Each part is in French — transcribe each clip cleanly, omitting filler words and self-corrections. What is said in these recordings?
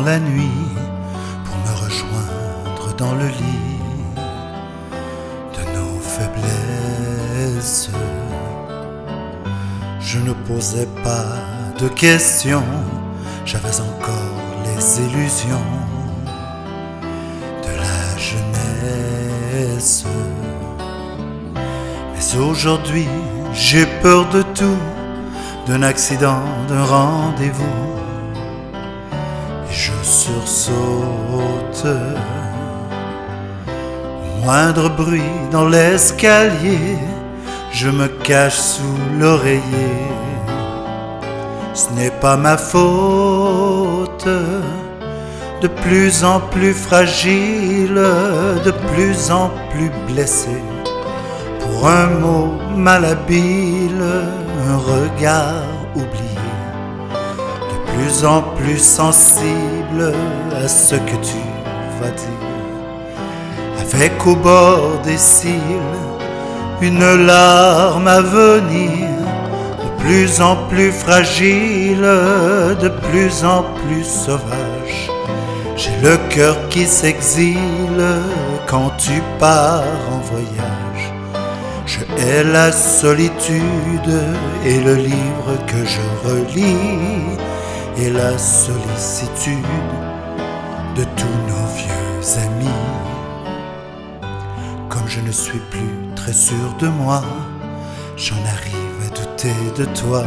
la nuit pour me rejoindre dans le lit de nos faiblesses. Je ne posais pas de questions, j'avais encore les illusions de la jeunesse. Mais aujourd'hui, j'ai peur de tout, d'un accident, d'un rendez-vous, et je sursaute au moindre bruit dans l'escalier. Je me cache sous l'oreiller. Ce n'est pas ma faute, de plus en plus fragile, de plus en plus blessé. Pour un mot malhabile, un regard oublié, de plus en plus sensible à ce que tu vas dire. Avec au bord des cils une larme à venir, de plus en plus fragile, de plus en plus sauvage. J'ai le cœur qui s'exile quand tu pars en voyage. Je hais la solitude et le livre que je relis, et la sollicitude de tous nos vieux amis. Comme je ne suis plus très sûr de moi, j'en arrive à douter de toi,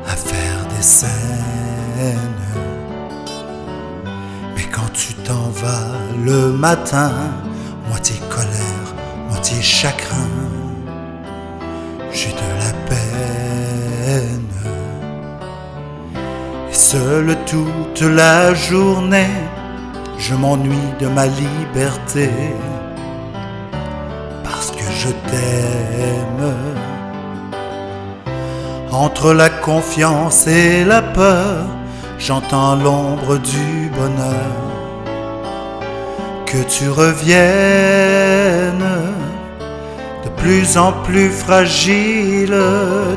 à faire des scènes. Mais quand tu t'en vas le matin, moitié colère, moitié chagrin, j'ai de la peine. Et seul toute la journée, je m'ennuie de ma liberté, parce que je t'aime. Entre la confiance et la peur, j'entends l'ombre du bonheur. Que tu reviennes, de plus en plus fragile,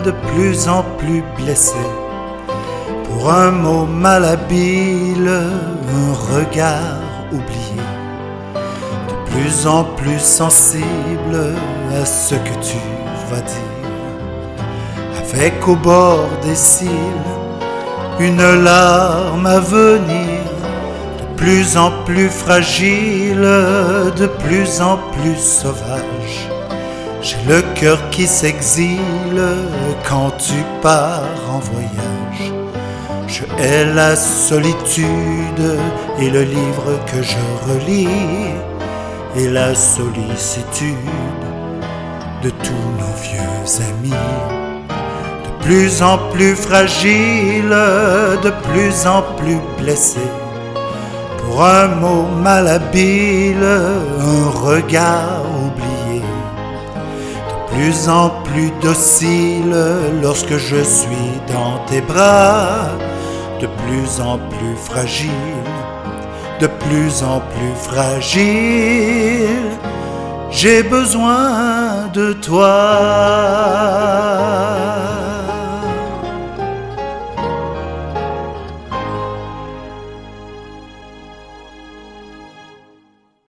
de plus en plus blessé. Pour un mot malhabile, un regard oublié, de plus en plus sensible à ce que tu vas dire. Avec au bord des cils une larme à venir, de plus en plus fragile, de plus en plus sauvage. J'ai le cœur qui s'exile quand tu pars en voyage. Je hais la solitude et le livre que je relis, et la sollicitude de tous nos vieux amis. De plus en plus fragile, de plus en plus blessé. Pour un mot malhabile, un regard oublié. De plus en plus docile lorsque je suis dans tes bras. De plus en plus fragile, de plus en plus fragile, j'ai besoin de toi.